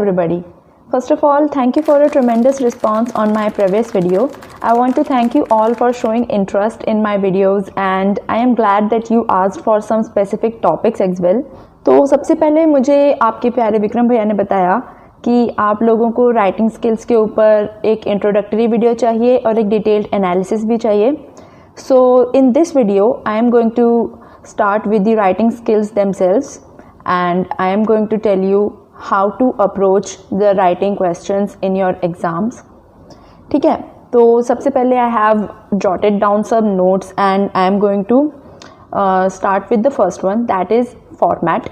everybody. First of all, thank you for a tremendous response on my previous video. I want to thank you all for showing interest in my videos and I am glad that you asked for some specific topics as well. तो सबसे पहले मुझे आपके प्यारे विक्रम भैया ने बताया कि आप लोगों को राइटिंग स्किल्स के ऊपर एक इंट्रोडक्टरी वीडियो चाहिए और एक डिटेल्ड एनालिसिस भी चाहिए. So in this video, I am going to start with the writing skills themselves and I am going to tell you how to approach the writing questions in your exams. ठीक है, तो सबसे पहले I have jotted down some notes and I am going to start with the first one, that is format.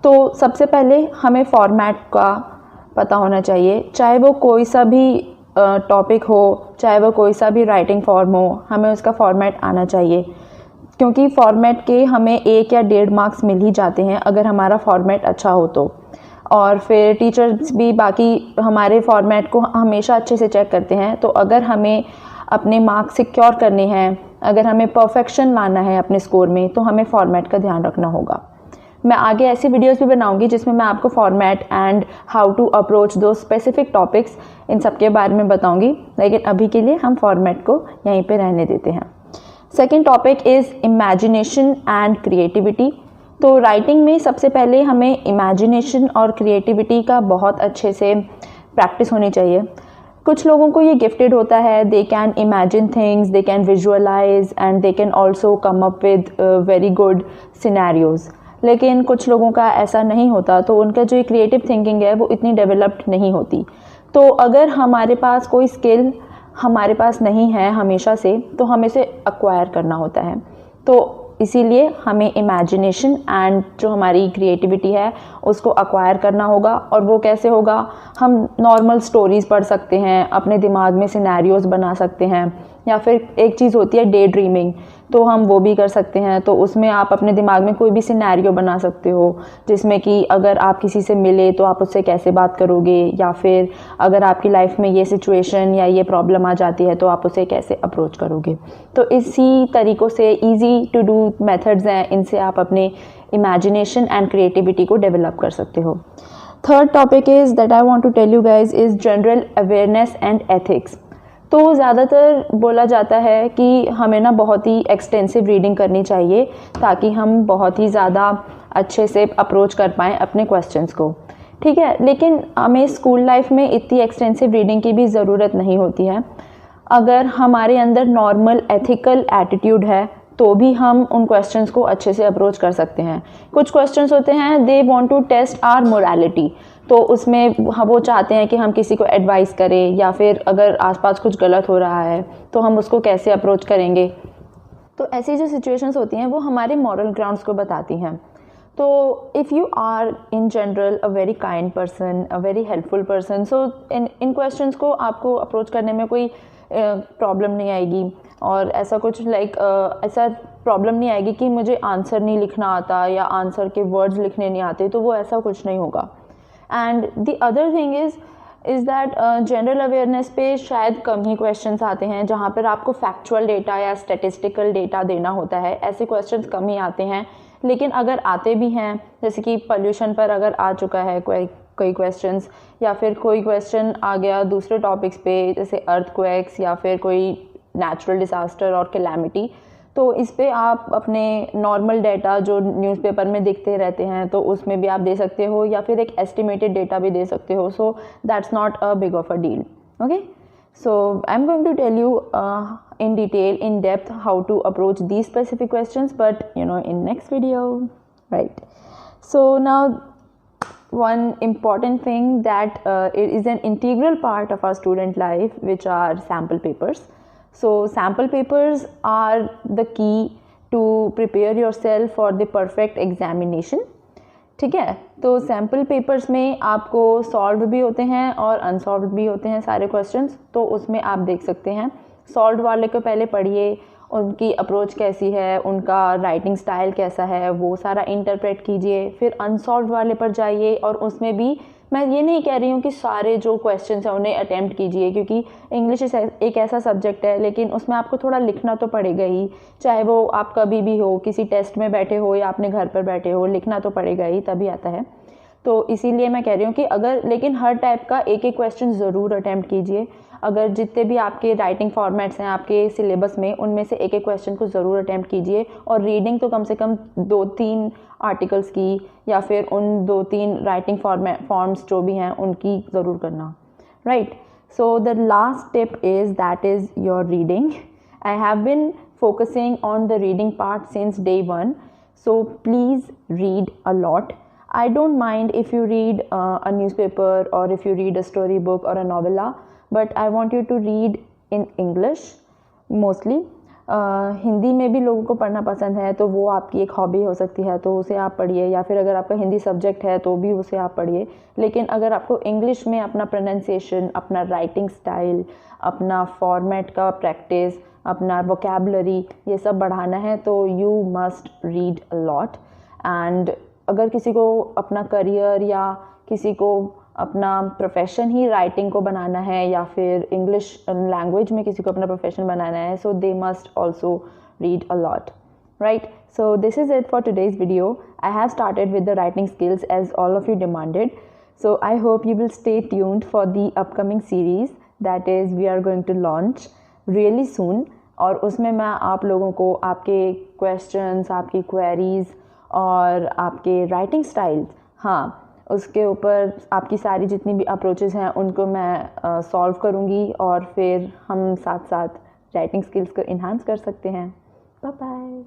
तो सबसे पहले हमें format का पता होना चाहिए, चाहे वो कोई सा भी टॉपिक हो, चाहे वो कोई सा भी राइटिंग फॉर्म हो, हमें उसका फॉर्मेट आना चाहिए क्योंकि फॉर्मेट के हमें 1 या 1.5 मार्क्स मिल ही जाते हैं अगर हमारा फॉर्मेट अच्छा हो तो. और फिर टीचर्स भी बाकी हमारे फॉर्मेट को हमेशा अच्छे से चेक करते हैं. तो अगर हमें अपने मार्क्स सिक्योर करने हैं, अगर हमें परफेक्शन लाना है अपने स्कोर में, तो हमें फॉर्मेट का ध्यान रखना होगा. मैं आगे ऐसी वीडियोस भी बनाऊंगी जिसमें मैं आपको format and how to approach दो स्पेसिफिक टॉपिक्स इन सब के बारे में बताऊंगी, लेकिन अभी के लिए हम फॉर्मेट को यहीं पे रहने देते हैं. Second topic is imagination and creativity. तो राइटिंग में सबसे पहले हमें इमेजिनेशन और क्रिएटिविटी का बहुत अच्छे से प्रैक्टिस होनी चाहिए. कुछ लोगों को ये गिफ्टेड होता है, they can imagine things, they can visualise and they can also come up with very good scenarios. लेकिन कुछ लोगों का ऐसा नहीं होता, तो उनका जो क्रिएटिव थिंकिंग है वो इतनी डेवलप्ड नहीं होती. तो अगर हमारे पास कोई स्किल हमारे पास नहीं है हमेशा से, तो हमें इसे एक्वायर करना होता है. तो इसीलिए हमें इमेजिनेशन एंड जो हमारी क्रिएटिविटी है उसको एक्वायर करना होगा. और वो कैसे होगा? हम नॉर्मल स्टोरीज़ पढ़ सकते हैं, अपने दिमाग में सिनेरियोज़ बना सकते हैं, या फिर एक चीज़ होती है डे ड्रीमिंग, तो हम वो भी कर सकते हैं. तो उसमें आप अपने दिमाग में कोई भी सिनेरियो बना सकते हो जिसमें कि अगर आप किसी से मिले तो आप उससे कैसे बात करोगे, या फिर अगर आपकी लाइफ में ये सिचुएशन या ये प्रॉब्लम आ जाती है तो आप उसे कैसे अप्रोच करोगे. तो इसी तरीक़ों से ईजी टू डू मेथड्स हैं, इनसे आप अपने इमेजिनेशन एंड क्रिएटिविटी को डेवलप कर सकते हो. Third topic is that I want to tell you guys is general awareness and ethics. तो ज़्यादातर बोला जाता है कि हमें ना बहुत ही एक्सटेंसिव रीडिंग करनी चाहिए ताकि हम बहुत ही ज़्यादा अच्छे से अप्रोच कर पाएँ अपने क्वेश्चंस को. ठीक है, लेकिन हमें स्कूल लाइफ में इतनी एक्सटेंसिव रीडिंग की भी ज़रूरत नहीं होती है. अगर हमारे अंदर नॉर्मल एथिकल एटीट्यूड है तो भी हम उन क्वेश्चंस को अच्छे से अप्रोच कर सकते हैं. कुछ क्वेश्चंस होते हैं they want to test our morality, तो उसमें वो चाहते हैं कि हम किसी को एडवाइस करें, या फिर अगर आसपास कुछ गलत हो रहा है तो हम उसको कैसे अप्रोच करेंगे. तो ऐसी जो सिचुएशंस होती हैं वो हमारे मॉरल ग्राउंड्स को बताती हैं. तो if you are in general a very kind person, a very helpful person, so इन क्वेश्चंस को आपको अप्रोच करने में कोई प्रॉब्लम नहीं आएगी. और ऐसा कुछ ऐसा प्रॉब्लम नहीं आएगी कि मुझे आंसर नहीं लिखना आता या आंसर के वर्ड्स लिखने नहीं आते, तो वो ऐसा कुछ नहीं होगा. And the other thing is that general awareness पे शायद कम ही क्वेश्चंस आते हैं जहाँ पर आपको फैक्चुअल डेटा या स्टेटिस्टिकल डेटा देना होता है. ऐसे क्वेश्चंस कम ही आते हैं. लेकिन अगर आते भी हैं, जैसे कि पोल्यूशन पर अगर आ चुका है कोई क्वेश्चंस, या फिर कोई क्वेश्चन आ गया दूसरे टॉपिक्स पे जैसे अर्थक्वेक्स या फिर कोई नेचुरल डिज़ास्टर और कैलामिटी, तो इस पे आप अपने नॉर्मल डेटा जो न्यूज़पेपर में दिखते रहते हैं तो उसमें भी आप दे सकते हो, या फिर एक एस्टिमेटेड डेटा भी दे सकते हो. So that's not a big of a deal. Okay, so I am going to tell you in detail, in depth, how to approach these specific questions, but in next video, right? So now one important thing that it is an integral part of our student life, which are sample papers. So sample papers are the key to prepare yourself for the perfect examination. ठीक है, तो sample papers में आपको solve भी होते हैं और unsolved भी होते हैं सारे क्वेश्चंस. तो उसमें आप देख सकते हैं, सॉल्व वाले को पहले पढ़िए, उनकी अप्रोच कैसी है, उनका राइटिंग स्टाइल कैसा है, वो सारा इंटरप्रेट कीजिए. फिर अनसॉल्व वाले पर जाइए और उसमें भी मैं ये नहीं कह रही हूँ कि सारे जो क्वेश्चंस हैं उन्हें अटेम्प्ट कीजिए, क्योंकि इंग्लिश एक ऐसा सब्जेक्ट है, लेकिन उसमें आपको थोड़ा लिखना तो पड़ेगा ही. चाहे वो आप कभी भी हो, किसी टेस्ट में बैठे हो या अपने घर पर बैठे हो, लिखना तो पड़ेगा ही, तभी आता है. तो इसीलिए मैं कह रही हूँ कि अगर, लेकिन हर टाइप का एक एक क्वेश्चन ज़रूर अटैम्प्ट कीजिए। अगर जितने भी आपके राइटिंग फॉर्मेट्स हैं आपके सिलेबस में, उनमें से एक एक क्वेश्चन को ज़रूर अटैम्प्ट कीजिए। और रीडिंग तो कम से कम 2-3 आर्टिकल्स की या फिर उन 2-3 राइटिंग फॉर्म्स जो भी हैं उनकी ज़रूर करना, right. So the last tip is that is your reading. I have been focusing on the reading part since day one, so please read a lot. I don't mind if you read a newspaper or if you read a storybook or a novella, but I want you to read in English mostly. Hindi में भी लोगों को पढ़ना पसंद है तो वो आपकी एक हॉबी हो सकती है, तो उसे आप पढ़िए, या फिर अगर आपका हिंदी सब्जेक्ट है तो भी उसे आप पढ़िए। लेकिन अगर आपको इंग्लिश में अपना प्रोनाउंसिएशन, अपना राइटिंग स्टाइल, अपना फॉर्मेट का प्रैक्टिस, अपना वोकैबुलरी, ये सब बढ़ाना है तो you must read a lot. And अगर किसी को अपना करियर या किसी को अपना प्रोफेशन ही राइटिंग को बनाना है या फिर इंग्लिश लैंग्वेज में किसी को अपना प्रोफेशन बनाना है, so they must also read a lot, right? So this is it for today's video. I have started with the writing skills as all of you demanded. So I hope you will stay tuned for the upcoming series that is we are going to launch really soon. और उसमें मैं आप लोगों को आपके questions, आपकी queries और आपके writing styles, हाँ, उसके ऊपर आपकी सारी जितनी भी अप्रोचेस हैं उनको मैं सॉल्व करूँगी और फिर हम साथ साथ राइटिंग स्किल्स को इन्हांस कर सकते हैं। Bye bye.